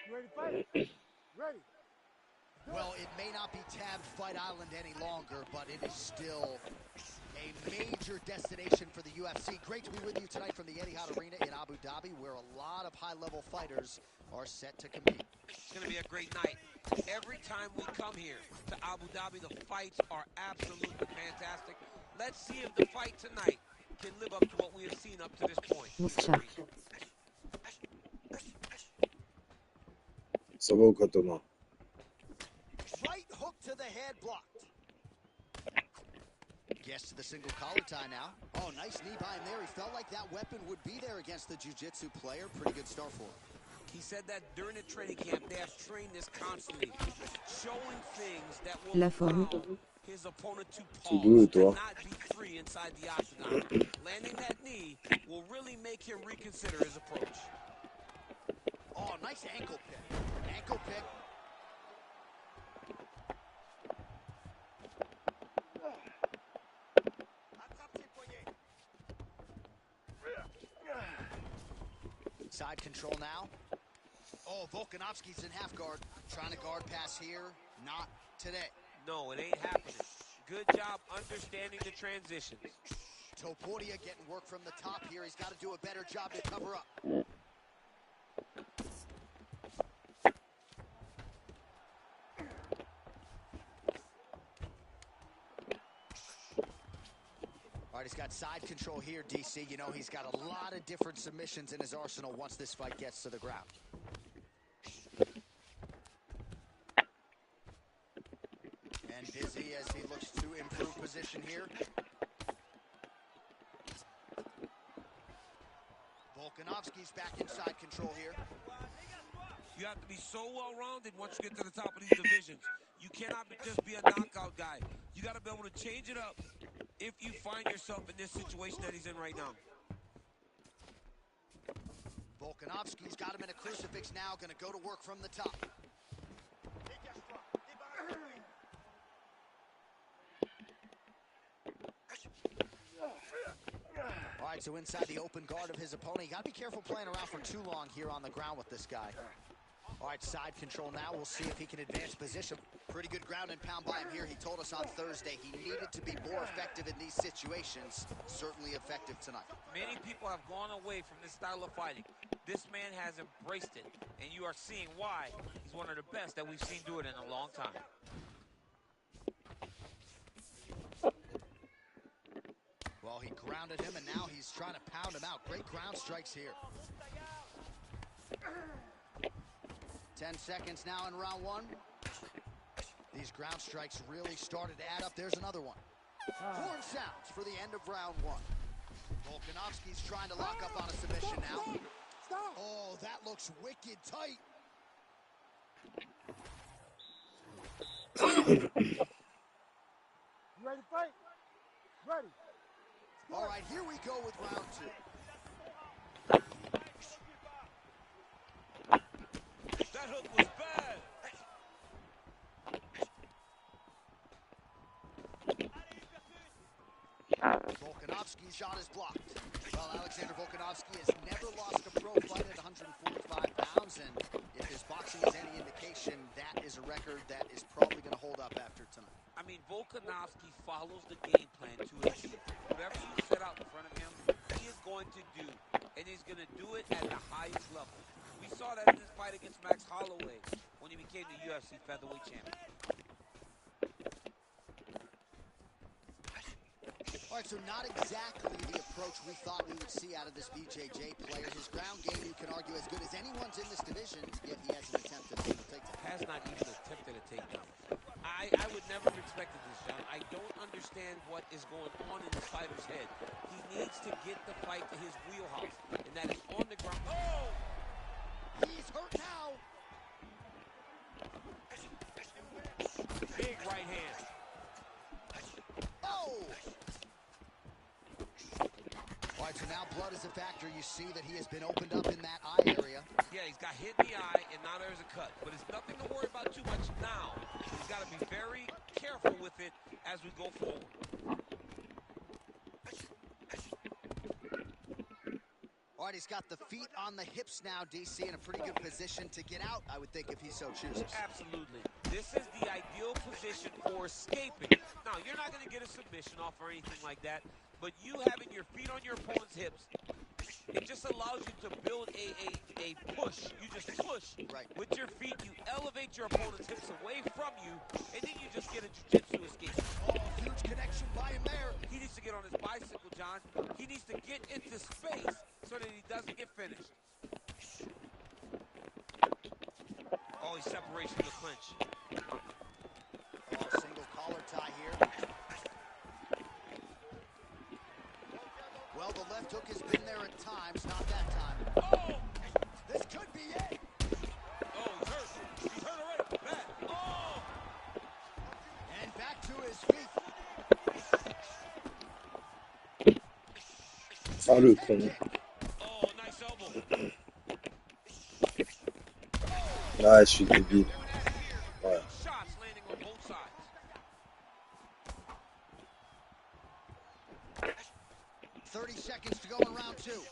You ready to fight? Ready. Well, it may not be tabbed Fight Island any longer, but it is still a major destination for the UFC. Great to be with you tonight from the Etihad Arena in Abu Dhabi, where a lot of high-level fighters are set to compete. It's going to be a great night. Every time we come here to Abu Dhabi, the fights are absolutely fantastic. Let's see if the fight tonight can live up to what we have seen up to this point. Right hook to the head blocked. Gets to the single collar tie now. Oh, nice knee by him there. He felt like that weapon would be there against the jiu-jitsu player. Pretty good start for him. He said that during the training camp, they have trained this constantly, showing things that will allow his opponent to pause and not be free inside the octagon. Landing that knee will really make him reconsider his approach. Oh, nice ankle pick. Ankle pick. Side control now. Oh, Volkanovski's in half guard. Trying to guard pass here. Not today. No, it ain't happening. Good job understanding the transitions. Topuria getting work from the top here. He's got to do a better job to cover up. All right, he's got side control here, DC. You know, he's got a lot of different submissions in his arsenal once this fight gets to the ground. And busy as he looks to improve position here. Volkanovski's back in side control here. You have to be so well-rounded once you get to the top of these divisions. You cannot just be a knockout guy. You got to be able to change it up if you find yourself in this situation that he's in right now. Volkanovski's got him in a crucifix now, going to go to work from the top. All right, so inside the open guard of his opponent. You got to be careful playing around for too long here on the ground with this guy. All right, side control now. We'll see if he can advance position. Pretty good ground and pound by him here. He told us on Thursday he needed to be more effective in these situations. Certainly effective tonight. Many people have gone away from this style of fighting. This man has embraced it, and you are seeing why he's one of the best that we've seen do it in a long time. Well, he grounded him, and now he's trying to pound him out. Great ground strikes here. 10 seconds now in round one. These ground strikes really started to add up. There's another one. Horn sounds for the end of round one. Volkanovski's trying to lock up on a submission now. Oh, that looks wicked tight. You ready to fight? Ready. All right, here we go with round two. That hook was bad. Volkanovski's shot is blocked. Well, Alexander Volkanovski has never lost a pro fight at 145 pounds, and if his boxing is any indication, that is a record that is probably going to hold up after tonight. I mean, Volkanovski follows the game plan to a T. Whatever you set out in front of him, he is going to do, and he's going to do it at the highest level. We saw that in his fight against Max Holloway when he became the UFC featherweight champion. All right, so not exactly the approach we thought we would see out of this BJJ player. His ground game, you can argue, as good as anyone's in this division, yet he hasn't attempted a single takedown. Has not even attempted a takedown. I would never have expected this, John. I don't understand what is going on in this fighter's head. He needs to get the fight to his wheelhouse, and that is on the ground. Oh! He's hurt now. Big right hand. Oh! All right, so now blood is a factor. You see that he has been opened up in that eye area. Yeah, he's got hit in the eye, and now there's a cut. But it's nothing to worry about too much now. He's got to be very careful with it as we go forward. All right, he's got the feet on the hips now, DC, in a pretty good position to get out, I would think, if he so chooses. Absolutely. This is the ideal position for escaping. Now, you're not going to get a submission off or anything like that, but you having your feet on your opponent's hips, it just allows you to build a push. You just push with your feet. You elevate your opponent's hips away from you, and then you just get a jiu-jitsu escape. Oh, huge connection by him there. He needs to get on his bicycle, John. He needs to get into space so that he doesn't get finished. Oh, he separates from the clinch. Oh, single collar tie here. Well, the left hook has been there at times, not that time. Oh! This could be it. Oh, he's hurt. He's hurt already. Bad. Oh! And back to his feet. Ah, le con. Oh, nice elbow. Ah, je suis débile. Ouais. Shots landing on both sides. 30 seconds to go in round two.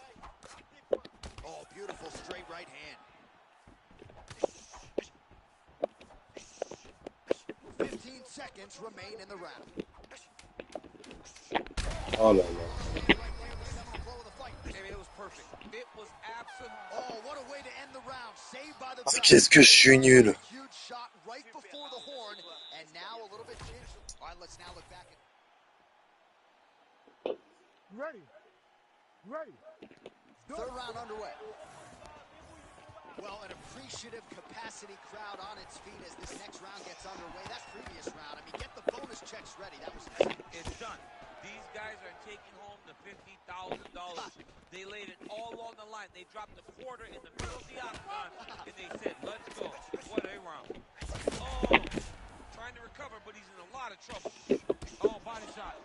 Oh, beautiful straight right hand. 15 seconds remain in the round. Oh là là. It was perfect. It was absolute. Oh, what a way to end the round. Saved by the Ah, bell. qu'est-ce que je suis nul. Huge shot right before the horn, and now a little bit gingerly. All right, let's now look back at. Ready. Ready. Third round underway. Well, an appreciative capacity crowd on its feet as this next round gets underway. That previous round, I mean, get the bonus checks ready. That was insane. It's done. These guys are taking home the $50,000. They laid it all on the line. They dropped the quarter in the middle of the octagon, and they said, let's go. What a round. Oh, trying to recover, but he's in a lot of trouble. Oh, body shot.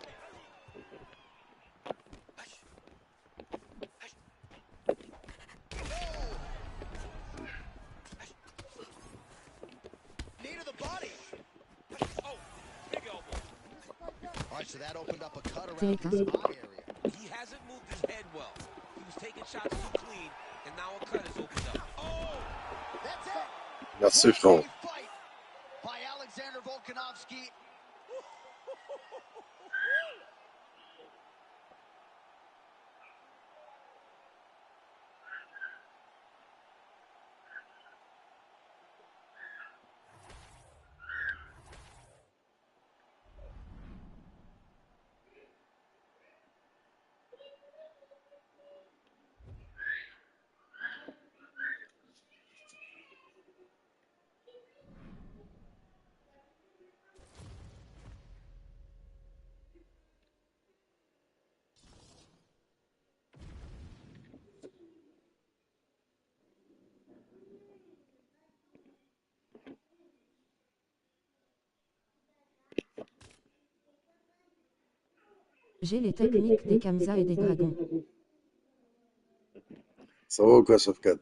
Knee to the body. Oh, big elbow. All right, so that opened up a cut around his eye area. He hasn't moved his head well. He was taking shots too clean, and now a cut is opened up. Oh! That's it. Merci, frérot. Fight by Alexander Volkanovski. J'ai les techniques des Kamsa et des dragons. Ça va ou quoi, sauvegarde?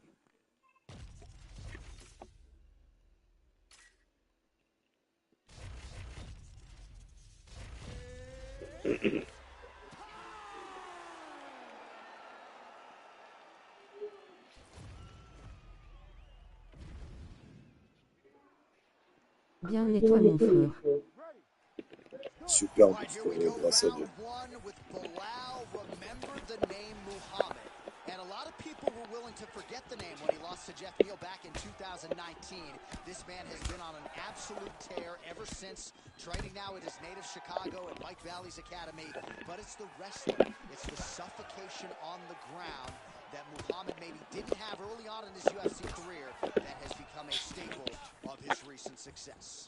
Bien et toi mon frère. Super, All right, here we go. grâce à Dieu. Round one with Bilal. Remember the name Muhammad. And a lot of people were willing to forget the name when he lost to Jeff Neal back in 2019. This man has been on an absolute tear ever since, training now at his native Chicago at Mike Valley's Academy. But it's the wrestling. It's the suffocation on the ground that Muhammad maybe didn't have early on in his UFC career that has become a staple of his recent success.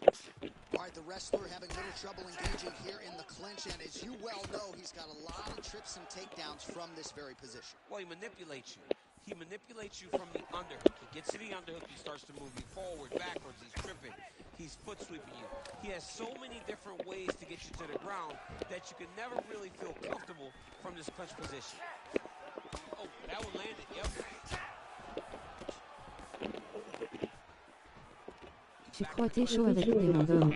All right, the wrestler having little trouble engaging here in the clinch, and as you well know, he's got a lot of trips and takedowns from this very position. Well, he manipulates you. He manipulates you from the underhook. He gets to the underhook, he starts to move you forward, backwards, he's tripping. He's foot sweeping you. He has so many different ways to get you to the ground that you can never really feel comfortable from this clinch position. Oh, that one landed, yep. Tu crois t'es chaud avec des mains d'homme.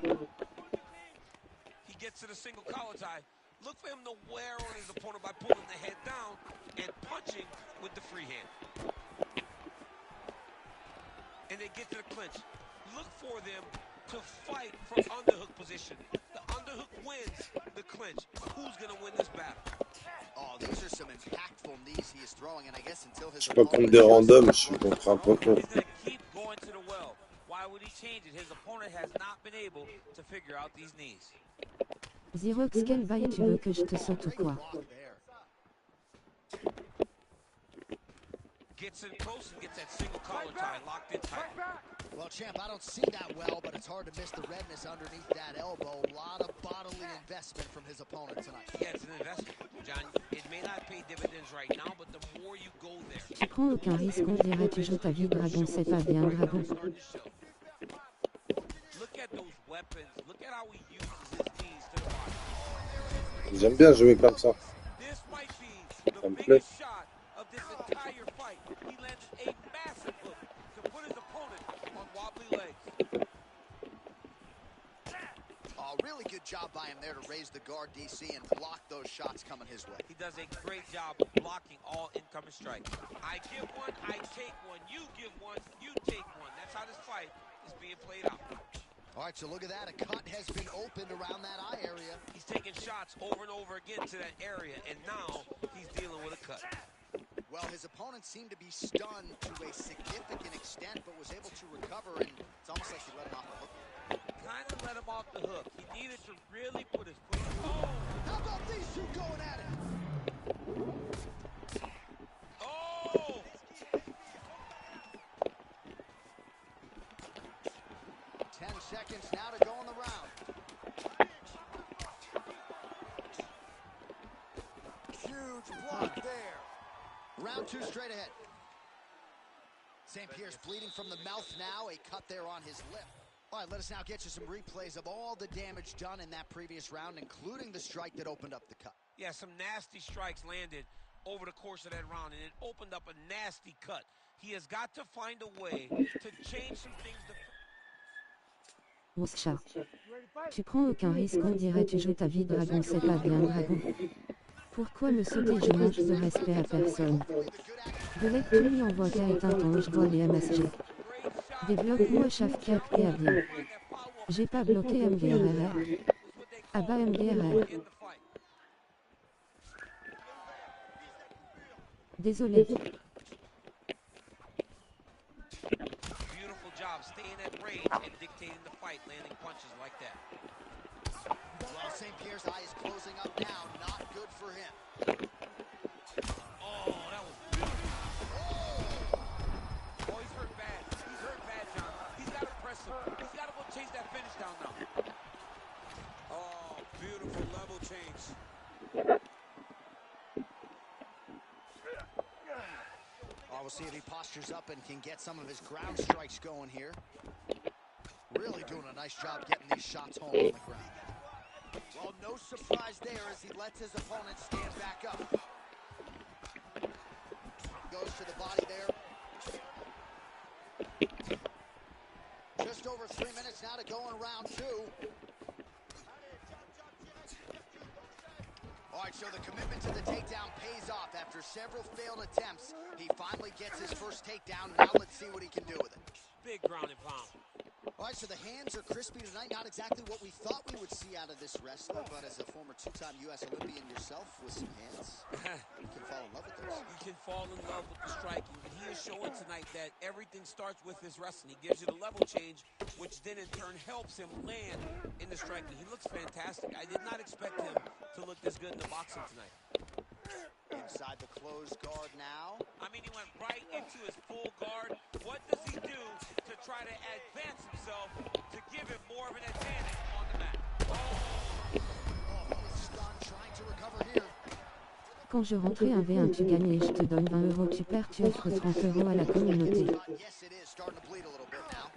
He gets to the single collar tie. Look for him to wear on his opponent by pulling the head down and punching with the free hand. And they get to the clinch. Look for them to fight from underhook position. The underhook wins the clinch. Who's going to win this battle? Oh, these are some impactful knees he is throwing, and I guess until his Je suis pas contre des randoms, je suis contre un pointeur. He's going to keep going to the well. Why would he change it? His opponent has not been able to figure out these knees. Xerox, quel bail tu veux que je te saute ou quoi? Gets in close and gets that single collar tie locked in tight. Well, champ, I don't see that well, but it's hard to miss the redness underneath that elbow. A lot of bodily investment from his opponent tonight. Yeah, it's an investment, John. It may not pay dividends right now, but the more you go there. Tu prends aucun risque, on dirait tu joues ta vie, dragon, c'est pas bien, dragon. Look at those weapons. Look at how he uses his knees to the body. J'aime bien jouer comme ça. This might be the me plaît. biggest shot of this entire fight. He landed a massive hook to put his opponent on wobbly legs. Oh, really good job by him there to raise the guard, DC, and block those shots coming his way. He does a great job of blocking all incoming strikes. I give one, I take one. You give one, you take one. That's how this fight is being played out. All right, so look at that. A cut has been opened around that eye area. He's taking shots over and over again to that area, and now he's dealing with a cut. Well, his opponent seemed to be stunned to a significant extent, but was able to recover, and it's almost like he let him off the hook. Kind of let him off the hook. He needed to really put his foot. Oh! How about these two going at it? Oh! 10 seconds now to go in the round. Huge block there. Round two straight ahead. St. Pierre's bleeding from the mouth now. A cut there on his lip. All right, let us now get you some replays of all the damage done in that previous round, including the strike that opened up the cut. Yeah, some nasty strikes landed over the course of that round, and it opened up a nasty cut. He has got to find a way to change some things. On se chat. Tu prends aucun risque, on dirait tu joues ta vie, dragon, c'est pas bien, dragon. Pourquoi me sauter, je manque de respect à personne. Belek, tu lui envoies qu'à éteindre ton, je vois les MSG. Débloque-moi Shafkat et Abia. J'ai pas bloqué MGRR. Ah bah MGRR. Désolé. Beautiful job staying at range and dictating the fight, landing punches like that. Well, St. Pierre's eye is closing up now. Not good for him. Oh, that was beautiful. Oh, he's hurt bad. He's hurt bad, John. He's got to press him. He's got to go chase that finish down now. Oh, beautiful level change. We'll see if he postures up and can get some of his ground strikes going here. Really doing a nice job getting these shots home on the ground. Well, no surprise there as he lets his opponent stand back up. Goes to the body there. Just over 3 minutes now to go in round two. All right, so the commitment to the takedown pays off. After several failed attempts, he finally gets his first takedown. Now let's see what he can do with it. Big ground and pound. All right, so the hands are crispy tonight. Not exactly what we thought we would see out of this wrestler, but as a former two-time U.S. Olympian yourself with some hands, you can fall in love with those. You can fall in love with the striking, and he is showing tonight that everything starts with his wrestling. He gives you the level change, which then in turn helps him land in the striking. He looks fantastic. I did not expect him to look this good in the boxing tonight. Inside the closed guard now. I mean, he went right into his full guard. What does he do to try to advance himself to give him more of an advantage on the mat? Oh, he was stunned trying to recover here. Quand je rentrais un V1 tu gagnes et je te donne 20 €, tu perds, tu offres 30 € à la communauté. Yes, it is starting to bleed a little bit now.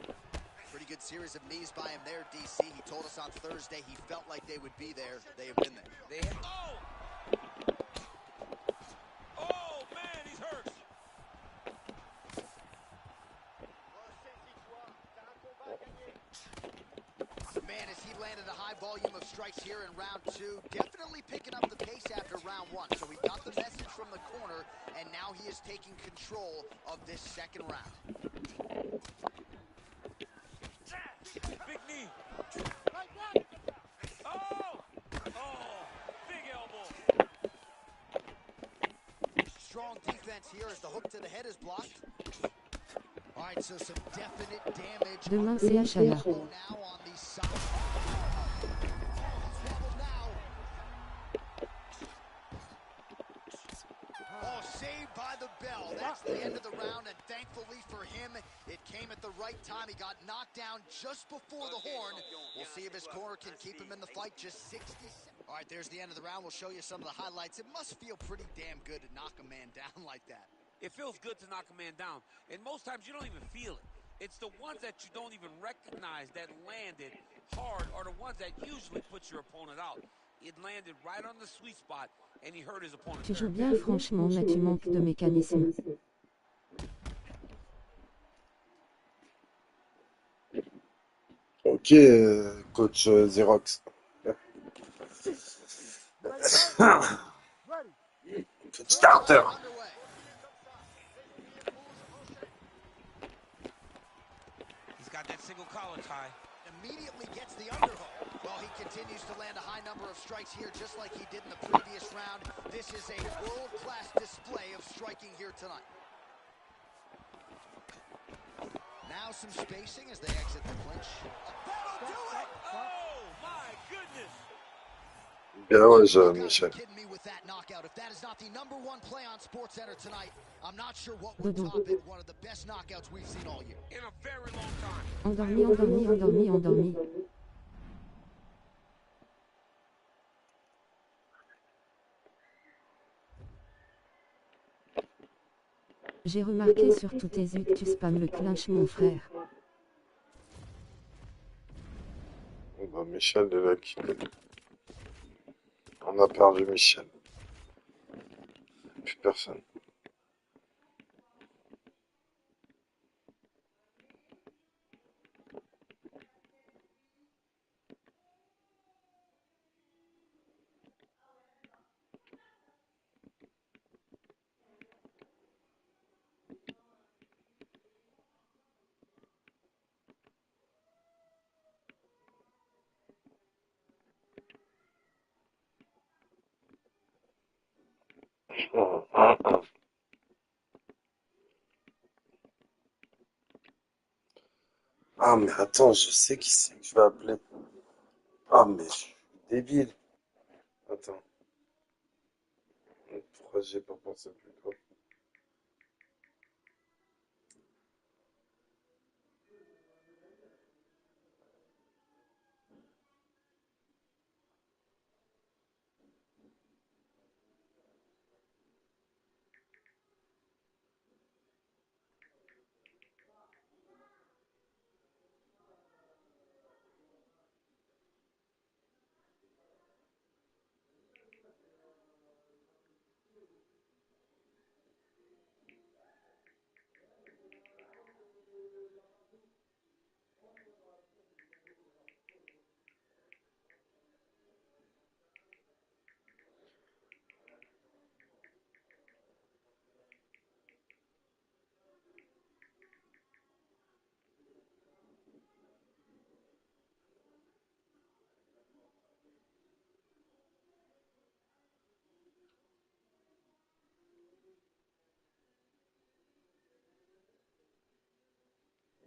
Pretty good series of knees by him there, DC. He told us on Thursday he felt like they would be there. They have been there. They have, oh! Oh, man, he's hurt. Man, as he landed a high volume of strikes here in round two. Definitely picking up the pace after round one. So he got the message from the corner, and now he is taking control of this second round. Big knee. Oh! Oh! Big elbow. Strong defense here as the hook to the head is blocked. All right, so some definite damage. Demain c'est Achala. Now on the side. Oh, saved by the bell. That's the end of the round, and thankfully for him, it came at the right time. He got knocked down just before the horn. We'll see if his corner can keep him in the fight. Just 60 seconds. All right, there's the end of the round. We'll show you some of the highlights. It must feel pretty damn good to knock a man down like that. It feels good to knock a man down, and most times you don't even feel it. It's the ones that you don't even recognize that landed hard are the ones that usually put your opponent out. It landed right on the sweet spot, and he hurt his opponent. Tu joues bien franchement, mais tu manques de mécanisme. Ok, coach Xerox. Coach Carter. He's got that single collar tie. Immediately gets the underhook. Well, he continues to land a high number of strikes here, just like he did in the previous round. This is a world-class display of striking here tonight. Now some spacing as they exit the clinch. That'll do it! Oh, my goodness! Bien ouais, Michel. Kidding me with that knockout. If that is not the #1 play on SportsCenter tonight, I'm not sure what would top it. One of the best knockouts we've seen all year. In a very long time. Endormi, endormi, endormi, endormi. J'ai remarqué sur tous tes yeux que tu spammes le clinch, mon frère. Bah, Michel est là qui... On a perdu Michel. Plus personne. Ah mais attends, je sais qui c'est que je vais appeler. Ah mais je suis débile. Attends. Pourquoi j'ai pas pensé plus tôt?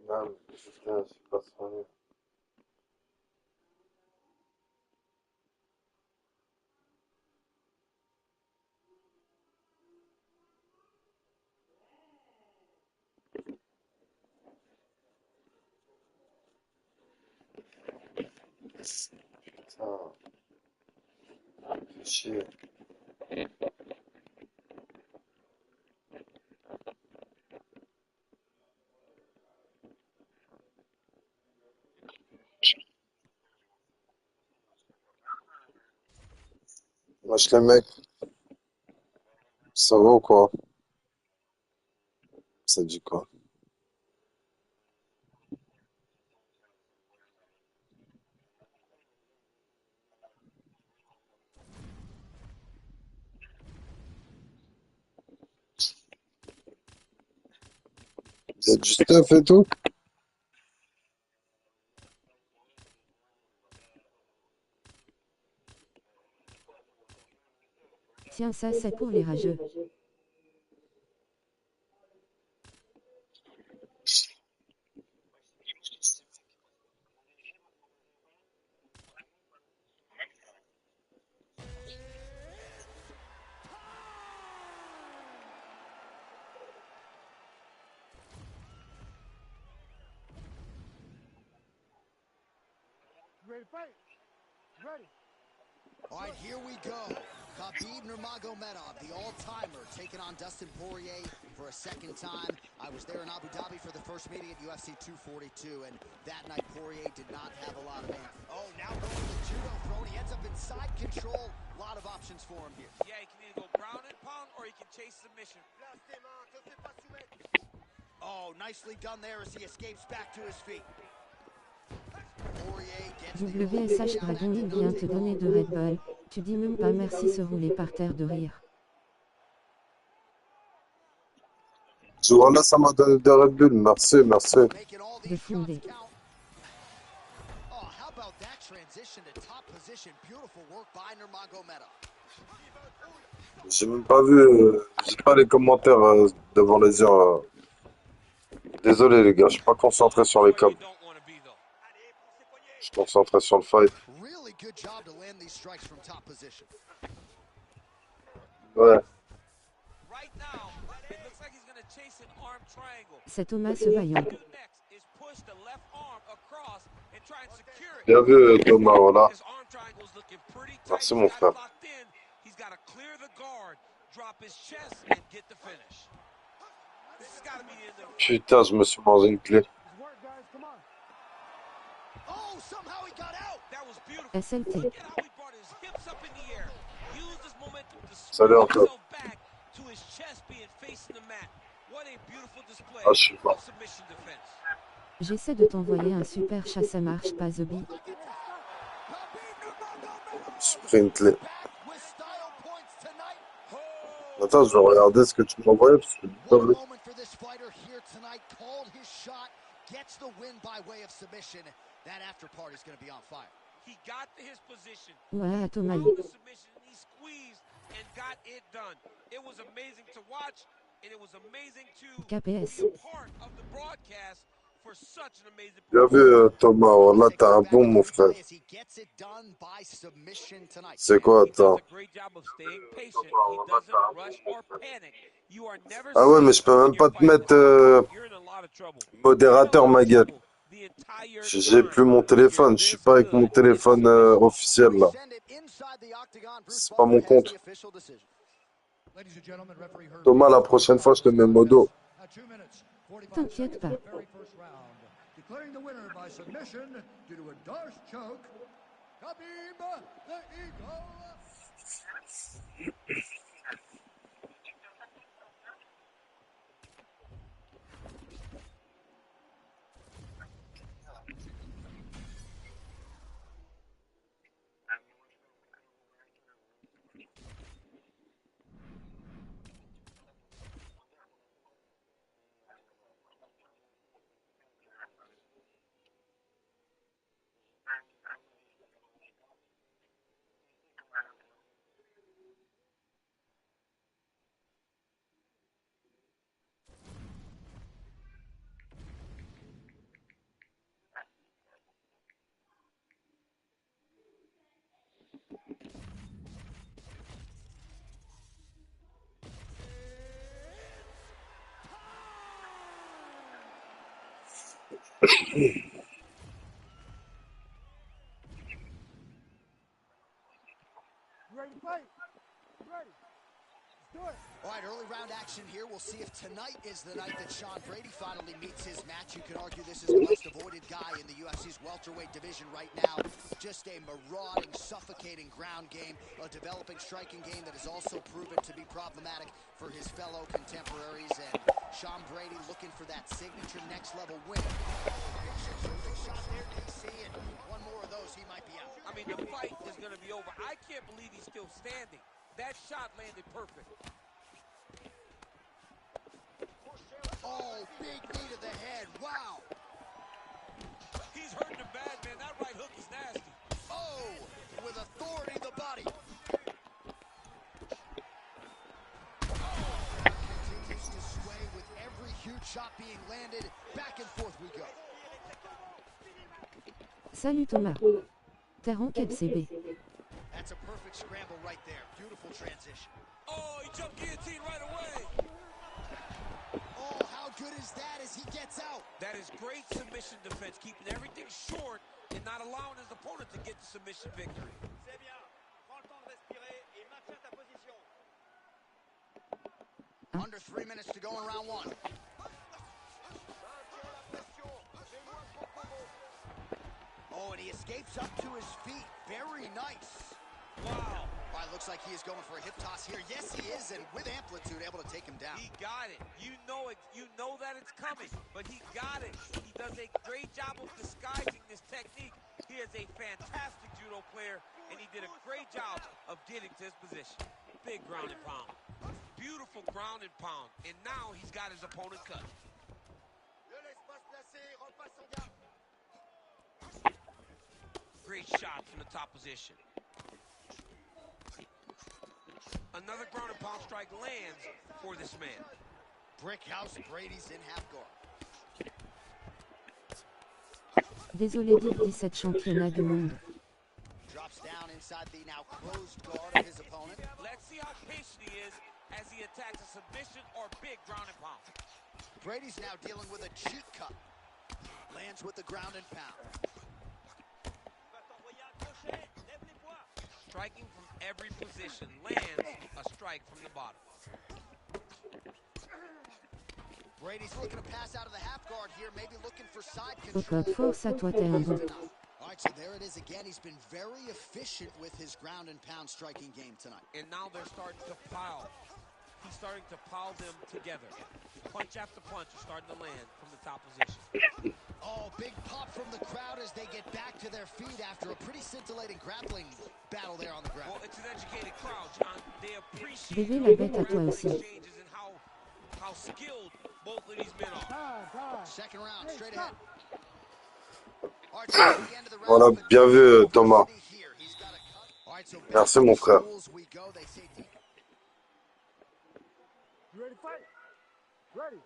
Non, mais putain, c'est pas ça. Putain, fais chier. Wesh les mecs, ça va ou quoi? Ça dit quoi? y a du stuff et tout. Tiens, ça c'est pour les rageux. Ready to fight? Ready. All right, here we go. Khabib Nurmagomedov, the all-timer, taking on Dustin Poirier for a second time. I was there in Abu Dhabi for the first meeting at UFC 242, and that night Poirier did not have a lot of aim. Oh, now going to the judo throw, and he ends up in side control. A lot of options for him here. Yeah, he can either go ground and pound or he can chase submission. Oh, nicely done there as he escapes back to his feet. WSH Dragon, il vient te donner de Red Bull. Tu dis même pas merci, se rouler par terre de rire. Ce jour-là, ça m'a donné de Red Bull. Merci, merci. De fondé. J'ai même pas vu, j'ai pas les commentaires devant les yeux. Désolé les gars, je suis pas concentré sur les coms. Je suis concentré sur le fight. Ouais. C'est Thomas ce vaillant. Bien vu Thomas, voilà. Merci mon frère. Putain, je me suis mangé une clé. SLT. Salut encore. Ah, je suis pas. J'essaie de t'envoyer un super chat, ça marche pas, Oublie. Sprint. Attends, je vais regarder ce que tu m'as envoyé parce que j'ai pas vu. Ouais, à Thomas. KPS. Bien vu Thomas, voilà, t'as un bon mon frère. C'est quoi, attends? Ah ouais, mais je peux même pas te mettre modérateur, ma gueule. J'ai plus mon téléphone, je suis pas avec mon téléphone officiel là. C'est pas mon compte. Thomas, la prochaine fois, je te mets modo. T'inquiète pas. Ready to fight? Ready. Let's do it. All right, early round action here. We'll see if tonight is the night that Sean Brady finally meets his match. You can argue this is the most avoided guy in the UFC's welterweight division right now. Just a marauding, suffocating ground game, a developing striking game that has also proven to be problematic for his fellow contemporaries. And Sean Brady looking for that signature next-level win. Big shot there, DC, and one more of those, he might be out. I mean, the fight is going to be over. I can't believe he's still standing. That shot landed perfect. Oh, Oh, big knee to the head. Wow. He's hurting him bad, man. That right hook is nasty. Oh, with authority to the body. Continues to sway with every huge shot being landed. Back and forth we go. Salut Thomas. T'es en quel CB? That's a perfect scramble right there. Beautiful transition. Oh, he jumped guillotine right away. Oh, how good is that as he gets out? That is great submission defense, keeping everything short and not allowing his opponent to get the submission victory. C'est bien. Prends le temps de respirer et maintiens ta position. Under 3 minutes to go in round one. Oh, and he escapes up to his feet. Very nice. Wow. All right, looks like he is going for a hip toss here. Yes, he is, and with amplitude, able to take him down. He got it. You know it. You know that it's coming, but he got it. He does a great job of disguising this technique. He is a fantastic judo player, and he did a great job of getting to his position. Big ground and pound. Beautiful ground and pound. And now he's got his opponent cut. Great shot from the top position. Another ground and pound strike lands for this man. Brick house, Brady's in half guard. Désolé dit 17 championnat du monde. Drops down inside the now closed guard of his opponent. Let's see how patient he is as he attacks a submission or big ground and pound. Brady's now dealing with a cheek cut. Lands with the ground and pound. Striking from every position, lands a strike from the bottom. Brady's looking to pass out of the half guard here, maybe looking for side Au control. code force à toi t'es un bon. All right, so there it is again. He's been very efficient with his ground and pound striking game tonight. And now they're starting to pile. He's starting to pile them together. Punch after punch are starting to land from the top position. Oh, big pop from the crowd as they get back to their feet after a pretty scintillating grappling battle there on the ground. Well, it's an educated crowd, John. They appreciate Bébé la bête à toi aussi. exchanges and how skilled both of these men are. Second round, straight ahead. All right, so at the end of the round, Voilà, bien vu, Thomas. here. He's got a cut. All right, so Merci, mon frère. rules we go. They say deep. You ready to fight? Ready.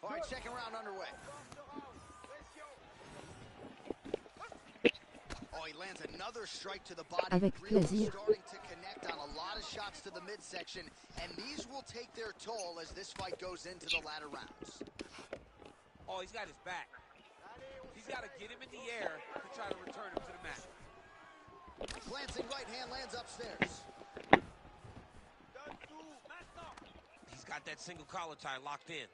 All right, second round underway. Oh, he lands another strike to the body. Avec Really plaisir. starting to connect on a lot of shots to the midsection, and these will take their toll as this fight goes into the latter rounds. Oh, he's got his back. He's got to get him in the air to try to return him to the mat. Glancing right hand lands upstairs. He's got that single collar tie locked in.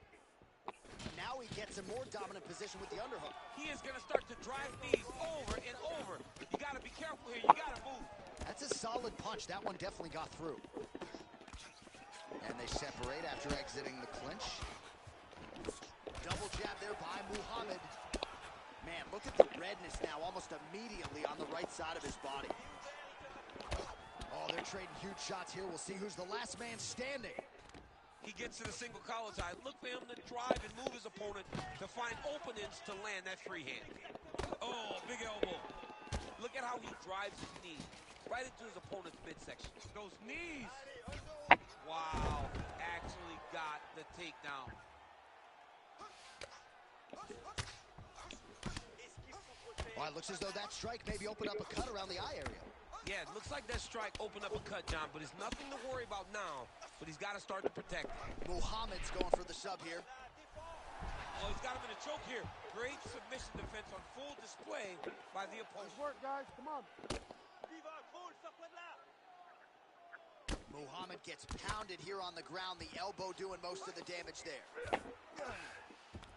Now he gets a more dominant position with the underhook. He is going to start to drive knees over and over. You got to be careful here. You got to move. That's a solid punch. That one definitely got through. And they separate after exiting the clinch. Double jab there by Muhammad. Man, look at the redness now almost immediately on the right side of his body. Oh, they're trading huge shots here. We'll see who's the last man standing. He gets to the single collar tie. Look for him to drive and move his opponent to find openings to land that free hand. Oh, big elbow. Look at how he drives his knee right into his opponent's midsection. Those knees. Wow, actually got the takedown. Well, it looks as though that strike maybe opened up a cut around the eye area. Yeah, it looks like that strike opened up a cut, John, but it's nothing to worry about now, but he's got to start to protect it. Muhammad's going for the sub here. Oh, he's got him in a choke here. Great submission defense on full display by the opponent. Nice work, guys. Come on. Muhammad gets pounded here on the ground, the elbow doing most of the damage there.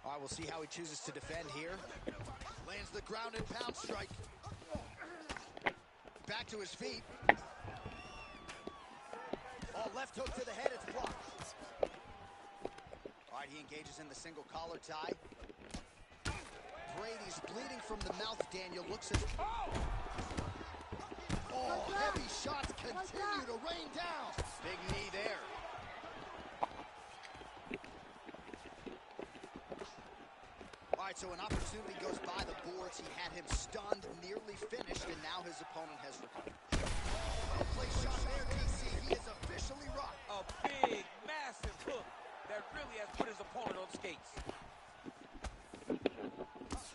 All right, we'll see how he chooses to defend here. Lands the ground and pound strike. Back to his feet. Oh, left hook to the head, it's blocked. All right, he engages in the single collar tie. Brady's bleeding from the mouth, Daniel. Looks as... Oh, heavy shots continue to rain down. Big knee there. right, so an opportunity goes by the boards. He had him stunned, nearly finished, and now his opponent has recovered. Well played shot there, DC. He is officially rocked. A big, massive hook that really has put his opponent on skates.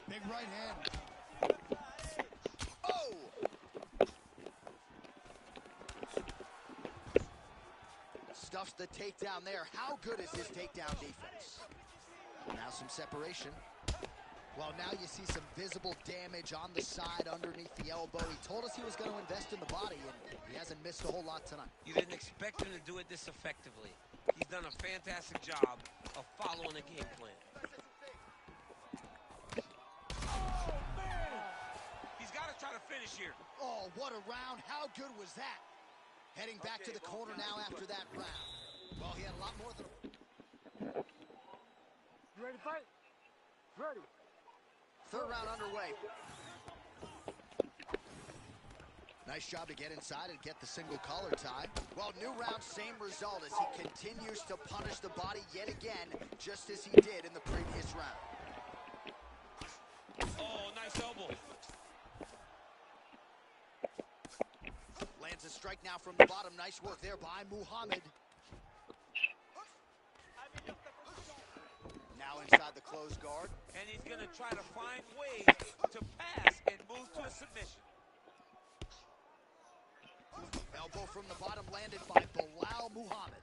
Big right hand. Oh! Stuffs the takedown there. How good is his takedown defense? Now some separation. Well, now you see some visible damage on the side underneath the elbow. He told us he was going to invest in the body, and he hasn't missed a whole lot tonight. You didn't expect him to do it this effectively. He's done a fantastic job of following the game plan. Oh, man! He's got to try to finish here. Oh, what a round. How good was that? Heading back to the corner now after that round. Well, he had a lot more than... You ready to fight? Ready. Third round underway. Nice job to get inside and get the single collar tie. Well, new round, same result as he continues to punish the body yet again, just as he did in the previous round. Oh, nice elbow. Lands a strike now from the bottom. Nice work there by Muhammad. Now inside the closed guard. And he's going to try to find ways to pass and move to a submission. Elbow from the bottom landed by Bilal Muhammad.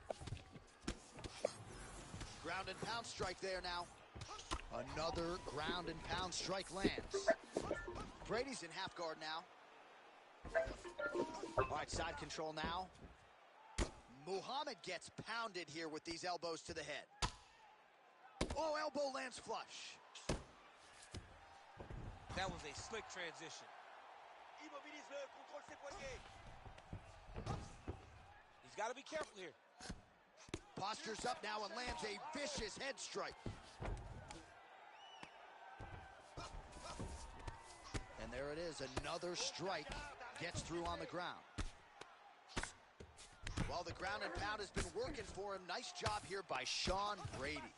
Ground and pound strike there now. Another ground and pound strike lands. Brady's in half guard now. All right, side control now. Muhammad gets pounded here with these elbows to the head. Oh, elbow lands flush. That was a slick transition. He's got to be careful here. Postures up now and lands a vicious head strike. And there it is, another strike gets through on the ground. Well, the ground and pound has been working for him. Nice job here by Sean Brady.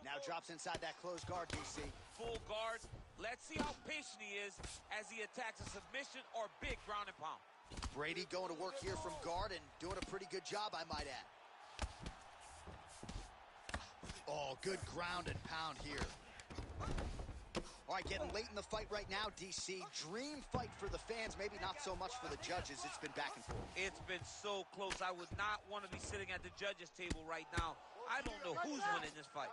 Now drops inside that closed guard, DC. Full guard. Let's see how patient he is as he attacks a submission or big ground and pound. Brady going to work here from guard and doing a pretty good job, I might add. Oh, good ground and pound here. All right, getting late in the fight right now, DC. Dream fight for the fans, maybe not so much for the judges. It's been back and forth. It's been so close. I would not want to be sitting at the judges' table right now. I don't know who's winning this fight.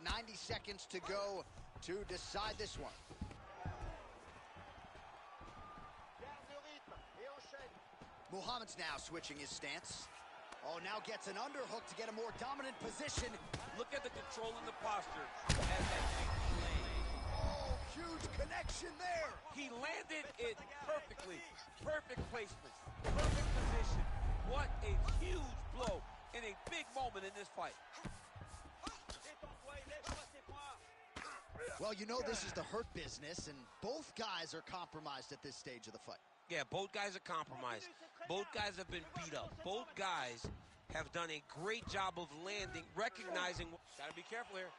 90 seconds to go to decide this one. Muhammad's now switching his stance. Oh, now gets an underhook to get a more dominant position. Look at the control in the posture as that thing lands. Oh, huge connection there. He landed it perfectly. Perfect placement. Perfect position. What a huge blow in a big moment in this fight. Well, you know this is the hurt business, and both guys are compromised at this stage of the fight. Yeah, both guys are compromised. Both guys have been beat up. Both guys have done a great job of landing, recognizing. Gotta be careful here.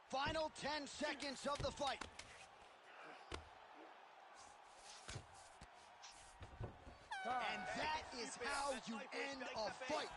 Final 10 seconds of the fight. And that is how you end a fight.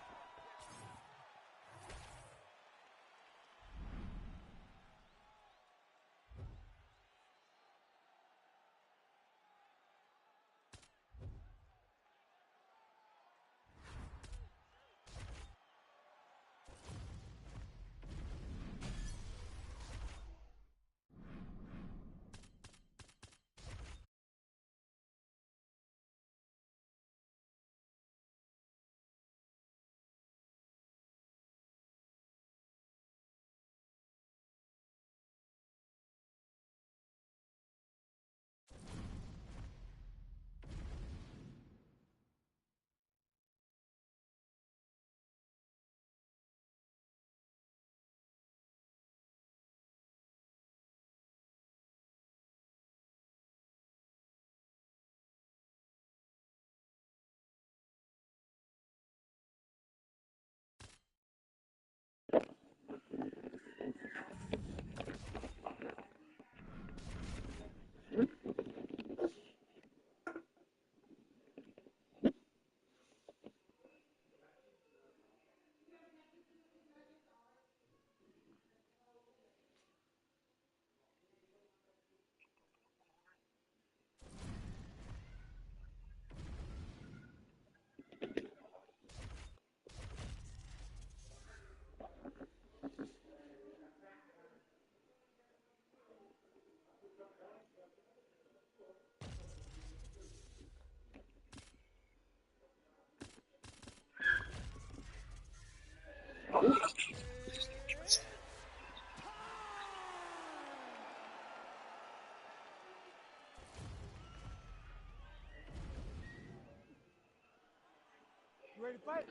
ready to fight?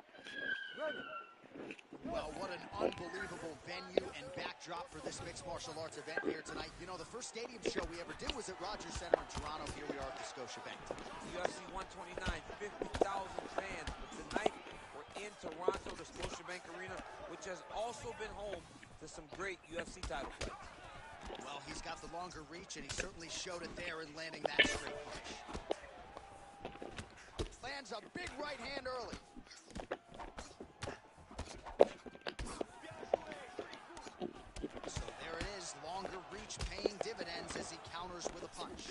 Ready. Well, what an unbelievable venue and backdrop for this mixed martial arts event here tonight. You know, the first stadium show we ever did was at Rogers Center in Toronto. Here we are at the Scotiabank. UFC 129, 50,000 fans. But tonight, we're in Toronto, the Scotiabank Arena, which has also been home to some great UFC title fights. Well, he's got the longer reach, and he certainly showed it there in landing that straight punch. Lands a big right hand early. So there it is, longer reach paying dividends as he counters with a punch.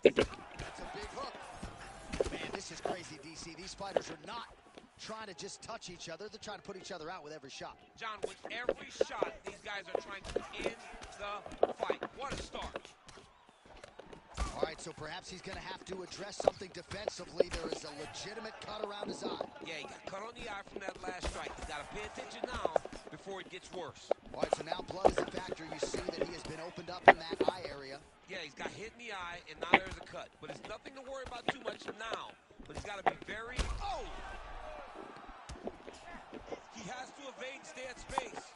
That's a big hook. Man, this is crazy, DC. These fighters are not trying to just touch each other. They're trying to put each other out with every shot. John, with every shot, these guys are trying to end the fight. What a start. All right, so perhaps he's going to have to address something defensively. There is a legitimate cut around his eye. Yeah, he got cut on the eye from that last strike. He's got to pay attention now before it gets worse. All right, so now blood is a factor. You see that he has been opened up in that eye area. Yeah, he's got hit in the eye, and now there's a cut. But it's nothing to worry about too much now. But he's got to be very... Oh! He has to evade, stay at space.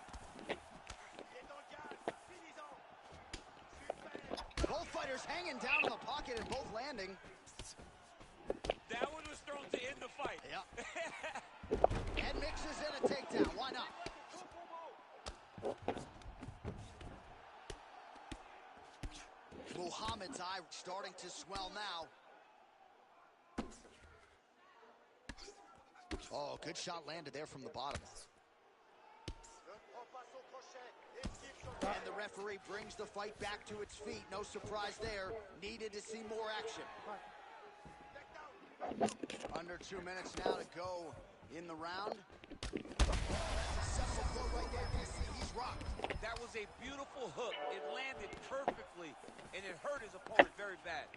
Both fighters hanging down in the pocket and both landing. That one was thrown to end the fight. Yep. And mixes in a takedown. Why not? Muhammad's eye starting to swell now. Oh, good shot landed there from the bottom. And the referee brings the fight back to its feet. No surprise there. Needed to see more action. Under 2 minutes now to go in the round. That's a seminal blow right there, DC. He's rocked. That was a beautiful hook. It landed perfectly, and it hurt his opponent very bad.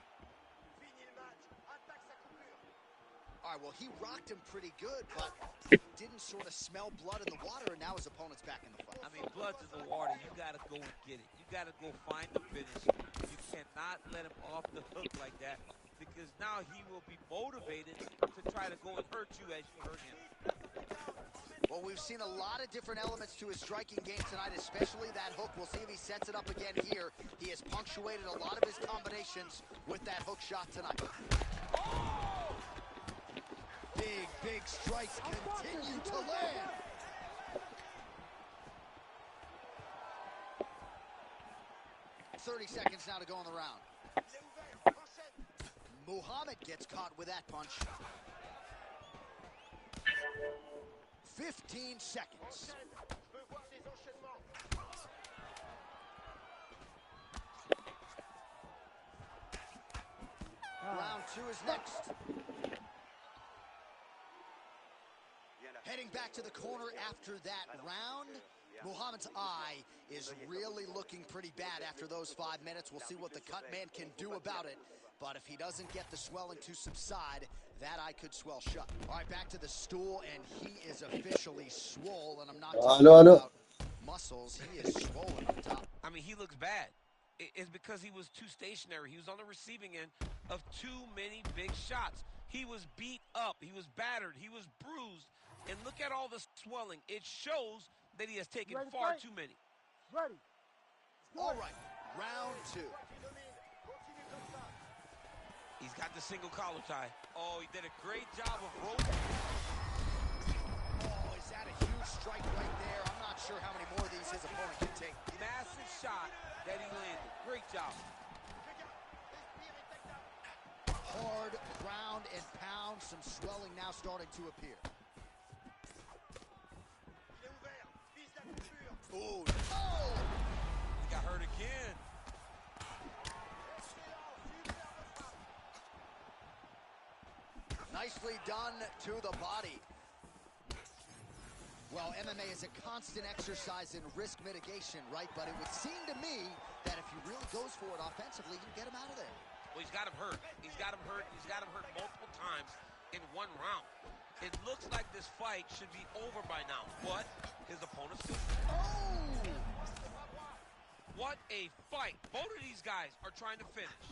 All right, well, he rocked him pretty good, but didn't sort of smell blood in the water, and now his opponent's back in the fight. I mean, blood's in the water. You got to go and get it. You got to go find the finish. You cannot let him off the hook like that, because now he will be motivated to try to go and hurt you as you hurt him. Well, we've seen a lot of different elements to his striking game tonight, especially that hook. We'll see if he sets it up again here. He has punctuated a lot of his combinations with that hook shot tonight. Oh! Big strikes continue to land. $30 now to go in the round. Muhammad gets caught with that punch. 15 seconds. Round 2 is next. Heading back to the corner after that round. Muhammad's eye is really looking pretty bad after those 5 minutes. We'll see what the cut man can do about it. But if he doesn't get the swelling to subside, that eye could swell shut. All right, back to the stool, and he is officially swole. And I'm not talking about muscles. He is swollen on top. I mean, he looks bad. It's because he was too stationary. He was on the receiving end of too many big shots. He was beat up. He was battered. He was bruised. And look at all the swelling. It shows that he has taken far too many. Ready. All right, round 2. He's got the single collar tie. Oh, he did a great job of roping. Oh, is that a huge strike right there? I'm not sure how many more of these his opponent can take. Massive shot that he landed. Great job. Hard ground and pound. Some swelling now starting to appear. Ooh, oh! He got hurt again. Nicely done to the body. Well, MMA is a constant exercise in risk mitigation, right? But it would seem to me that if he really goes for it offensively, you can get him out of there. Well, he's got him hurt. He's got him hurt. He's got him hurt multiple times in one round. It looks like this fight should be over by now, but his opponent's good. Oh! What a fight. Both of these guys are trying to finish.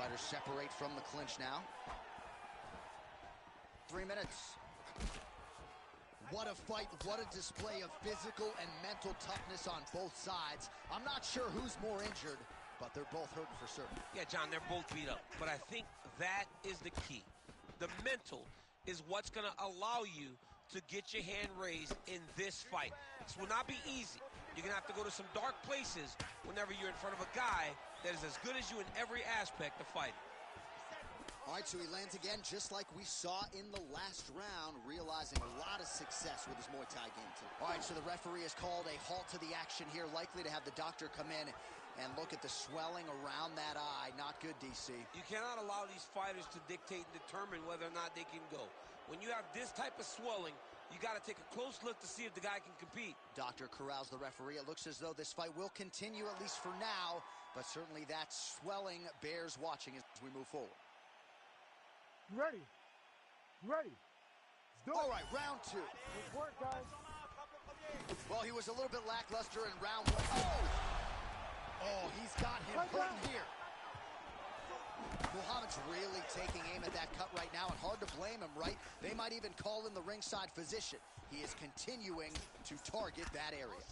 fighters separate from the clinch now. 3 minutes. What a fight, what a display of physical and mental toughness on both sides. I'm not sure who's more injured, but they're both hurting for certain. Yeah, John, they're both beat up, but I think that is the key. The mental is what's going to allow you to get your hand raised in this fight. This will not be easy. You're going to have to go to some dark places whenever you're in front of a guy that is as good as you in every aspect of fighting. All right, so he lands again just like we saw in the last round, realizing a lot of success with his Muay Thai game too. All right, so the referee has called a halt to the action here, likely to have the doctor come in and look at the swelling around that eye. Not good, DC. You cannot allow these fighters to dictate and determine whether or not they can go. When you have this type of swelling, you got to take a close look to see if the guy can compete. Doctor corrals the referee. It looks as though this fight will continue, at least for now, but certainly that swelling bears watching as we move forward. Ready. Ready. All right, round 2. Good work, guys. Well, he was a little bit lackluster in round 1. Oh, he's got him hurting here. Muhammad's really taking aim at that cut right now, and hard to blame him, right? They might even call in the ringside physician. He is continuing to target that area.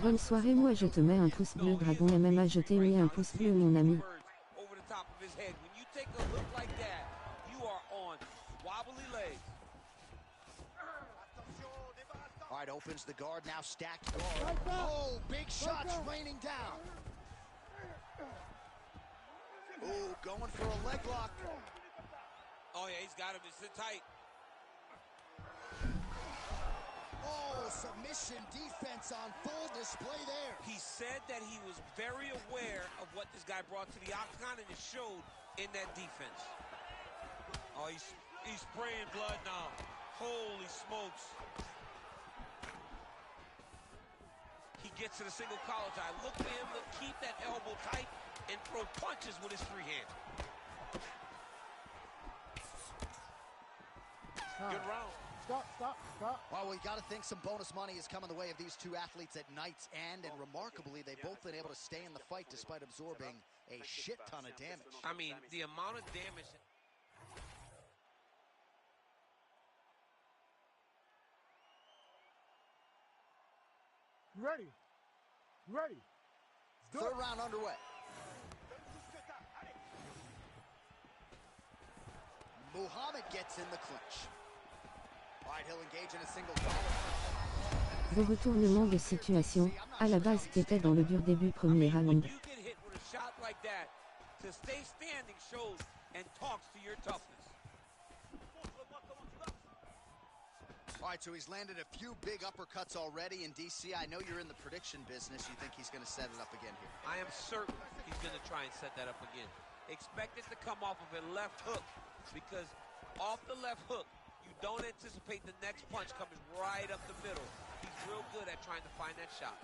Bonne soirée, moi je te mets un pouce bleu dragon MMA, je t'ai mis un pouce bleu mon ami. Top of his head. When you take a look like that, you are on wobbly legs. All right, opens the guard, now stacked guard. Oh, big shots raining down. Oh, going for a leg lock. Oh, yeah, he's got him. It's tight. Oh, submission defense on full display there. He said that he was very aware of what this guy brought to the octagon, and it showed in that defense. Oh, he's spraying blood now. Holy smokes. He gets to the single collar tie. Look for him to keep that elbow tight and throw punches with his free hand. Good round. Stop. Well, we got to think some bonus money is coming the way of these two athletes at night's end, and remarkably, they've both been able to stay in the fight despite absorbing a shit ton of damage. I mean, the amount of damage. Ready. Third round underway. Muhammad gets in the clinch. All right, he'll engage in a single collar. Retournement de situation, à la base t'étais dans le dur début premier round. You get hit with a shot like that, to stay standing shows and talks to your toughness. All right, so he's landed a few big uppercuts already in DC. I know you're in the prediction business. You think he's going to set it up again here? I am certain he's going to try and set that up again. Expect it to come off of a left hook, because off the left hook, you don't anticipate the next punch coming right up the middle. He's real good at trying to find that shot.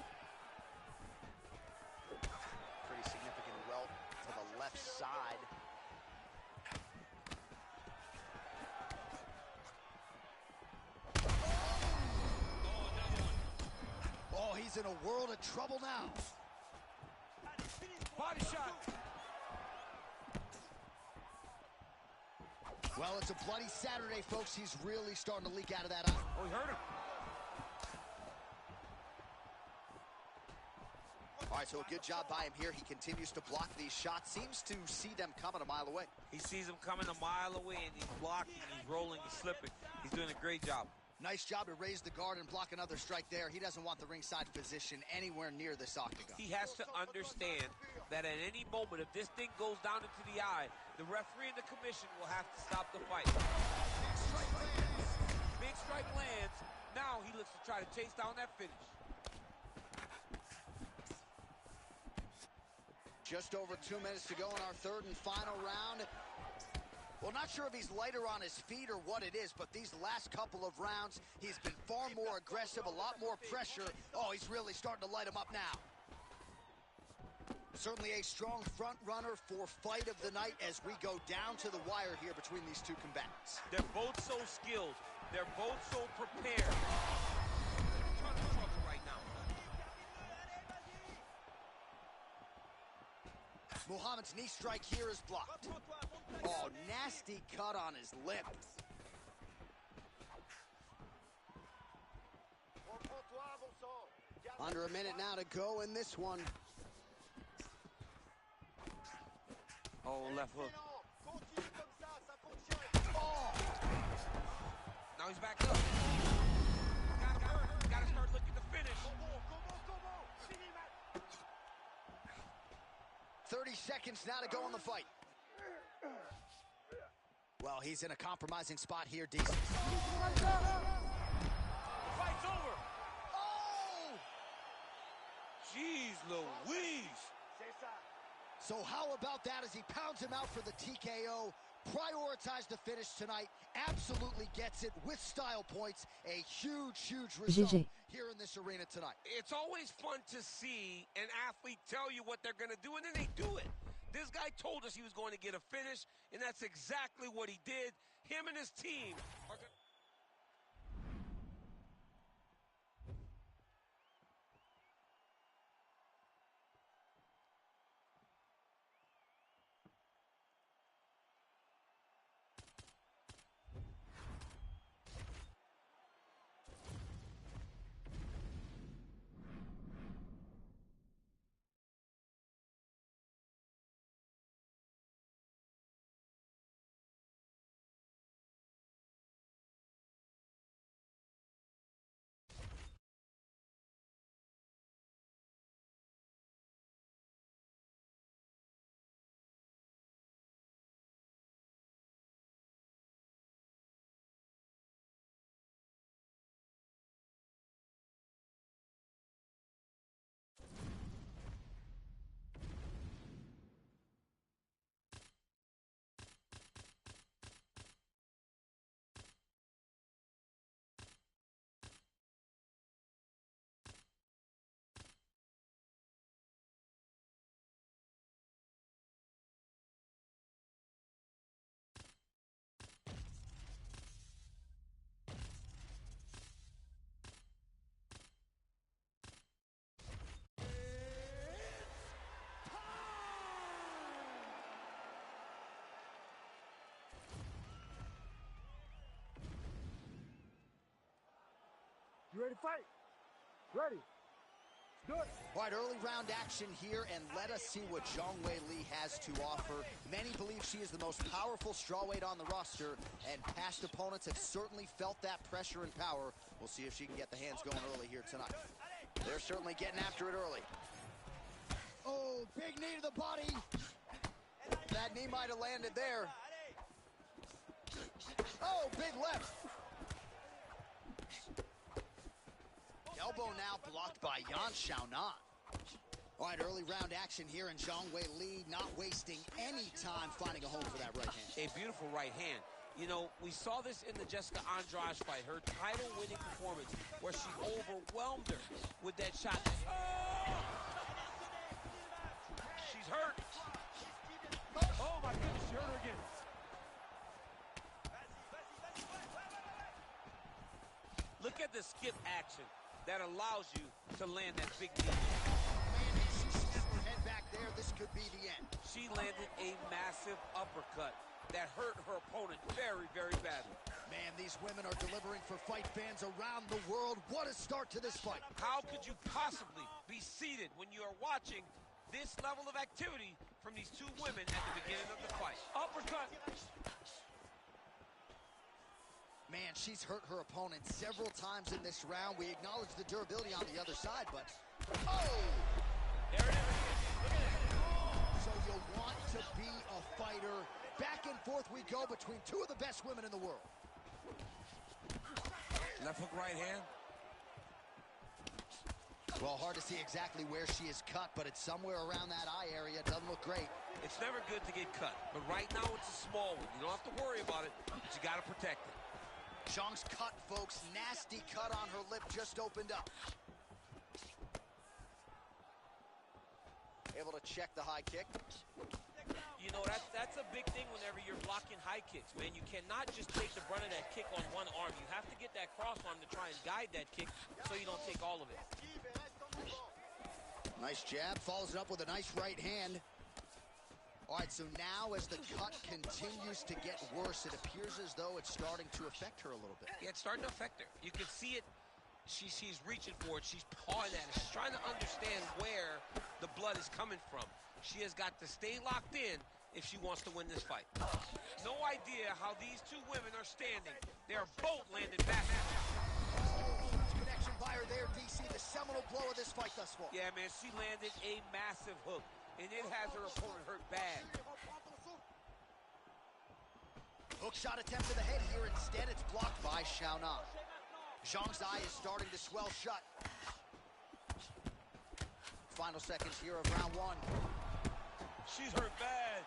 Pretty significant welt to the left side. Oh, he's in a world of trouble now. Body shot. Well, it's a bloody Saturday, folks. He's really starting to leak out of that eye. Oh, he hurt him. All right, so a good job by him here. He continues to block these shots. Seems to see them coming a mile away. He sees them coming a mile away, and he's blocking, he's rolling, he's slipping. He's doing a great job. Nice job to raise the guard and block another strike there. He doesn't want the ringside physician anywhere near this octagon. He has to understand that at any moment, if this thing goes down into the eye, the referee and the commission will have to stop the fight. Big strike lands. Now he looks to try to chase down that finish. Just over 2 minutes to go in our third and final round. Well, not sure if he's lighter on his feet or what it is, but these last couple of rounds, he's been far more aggressive, a lot more pressure. Oh, he's really starting to light him up now. Certainly a strong front runner for fight of the night as we go down to the wire here between these two combatants. They're both so skilled. They're both so prepared. Ton of trouble right now. Muhammad's knee strike here is blocked. Oh, nasty cut on his lip. Under a minute now to go in this one. Oh, left hook. Oh. Now he's back up. Gotta start looking to finish. 30 seconds now to go in the fight. Well, he's in a compromising spot here, DC. Fight's over. Oh! Jeez Louise. So how about that as he pounds him out for the TKO? Prioritized the finish tonight. Absolutely gets it with style points. A huge, huge result here in this arena tonight. It's always fun to see an athlete tell you what they're going to do, and then they do it. This guy told us he was going to get a finish, and that's exactly what he did. Him and his team are going to... You ready to fight? Ready. Do it. All right, early round action here, and let us see what Zhang Wei Li has to offer. Many believe she is the most powerful strawweight on the roster, and past opponents have certainly felt that pressure and power. We'll see if she can get the hands going early here tonight. They're certainly getting after it early. Oh, big knee to the body. That knee might have landed there. Oh, big left. Elbow now blocked by Yan Xiaonan. All right, early round action here, and Zhang Wei Li not wasting any time finding a home for that right hand. A beautiful right hand. You know, we saw this in the Jessica Andrade fight, her title-winning performance, where she overwhelmed her with that shot. Oh! She's hurt. Oh, my goodness, she hurt her again. Look at the skip action that allows you to land that big knee. Man, if she snapped her head back there, this could be the end. She landed a massive uppercut that hurt her opponent very, very badly. Man, these women are delivering for fight fans around the world. What a start to this fight. How could you possibly be seated when you are watching this level of activity from these two women at the beginning of the fight? Uppercut. Man, she's hurt her opponent several times in this round. We acknowledge the durability on the other side, but... Oh! There it is. So you want to be a fighter. Back and forth we go between two of the best women in the world. Left hook, right hand. Well, hard to see exactly where she is cut, but it's somewhere around that eye area. It doesn't look great. It's never good to get cut, but right now it's a small one. You don't have to worry about it, but you got to protect it. Zhang's cut, folks. Nasty cut on her lip just opened up. Able to check the high kick. You know, that's a big thing whenever you're blocking high kicks, man. You cannot just take the brunt of that kick on one arm. You have to get that cross arm to try and guide that kick so you don't take all of it. Nice jab. Follows it up with a nice right hand. All right, so now as the cut continues to get worse, it appears as though it's starting to affect her a little bit. Yeah, it's starting to affect her. You can see it. She's reaching for it. She's pawing at it. She's trying to understand where the blood is coming from. She has got to stay locked in if she wants to win this fight. No idea how these two women are standing. They are both landing back. Connection by her there, DC. The seminal blow of this fight thus far. Yeah, man, she landed a massive hook, and it has her opponent hurt bad. Hook shot attempt to the head here. Instead, it's blocked by Xiaonan. Zhang's eye is starting to swell shut. Final seconds here of round one. She's hurt bad.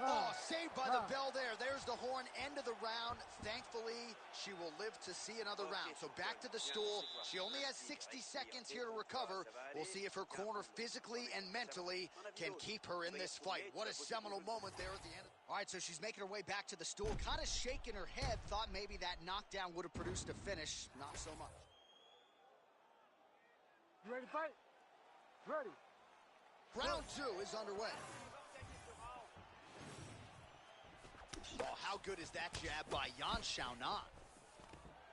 Oh, saved by the bell there. There's the horn, end of the round. Thankfully, she will live to see another round. So back to the stool. She only has 60 seconds here to recover. We'll see if her corner physically and mentally can keep her in this fight. What a seminal moment there at the end. All right, so she's making her way back to the stool, kind of shaking her head. Thought maybe that knockdown would have produced a finish. Not so much. You ready to fight? Ready. Round two is underway. Oh, how good is that jab by Yan Xiaonan?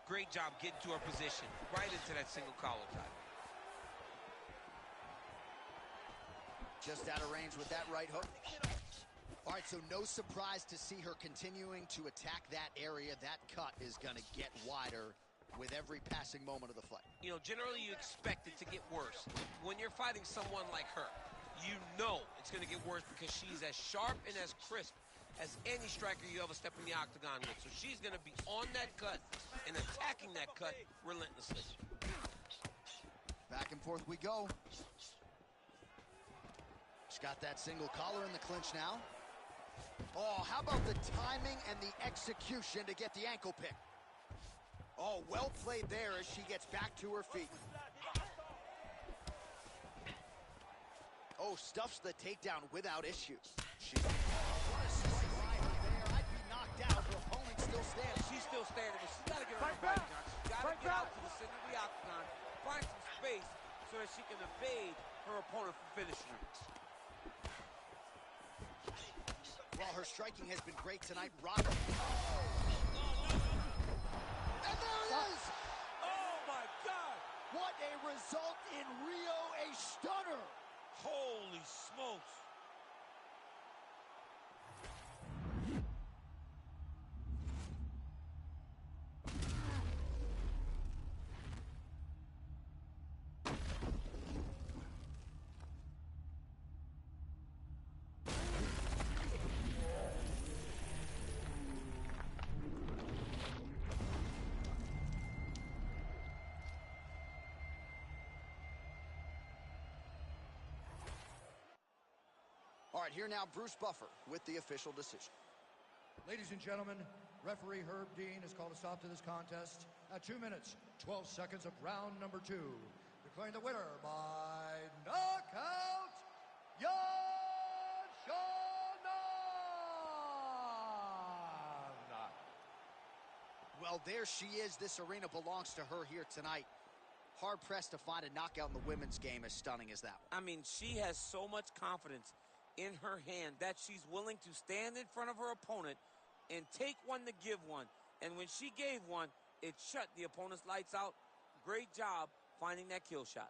Great job getting to her position, right into that single collar tie. Just out of range with that right hook. All right, so no surprise to see her continuing to attack that area. That cut is going to get wider with every passing moment of the fight. You know, generally you expect it to get worse. When you're fighting someone like her, you know it's going to get worse because she's as sharp and as crisp as any striker you ever step in the octagon with. So she's going to be on that cut and attacking that cut relentlessly. Back and forth we go. She's got that single collar in the clinch now. Oh, how about the timing and the execution to get the ankle pick? Oh, well played there as she gets back to her feet. Oh, stuffs the takedown without issue. What a strike right there. I'd be knocked out. Her opponent still standing. She's still standing, but she's got to get her right, John. She's got to get out to the center of the octagon, find some space so that she can evade her opponent from finishing her. Well, her striking has been great tonight. Rock. And there it is! Oh, my God! What a result in Rio, a stunner! Holy smokes! All right, here now, Bruce Buffer with the official decision. Ladies and gentlemen, referee Herb Dean has called a stop to this contest at 2 minutes, 12 seconds of round number 2. Declaring the winner by knockout, Yan Xiaonan! Well, there she is. This arena belongs to her here tonight. Hard-pressed to find a knockout in the women's game as stunning as that. I mean, she has so much confidence in her hand that she's willing to stand in front of her opponent and take one to give one. And when she gave one, it shut the opponent's lights out. Great job finding that kill shot.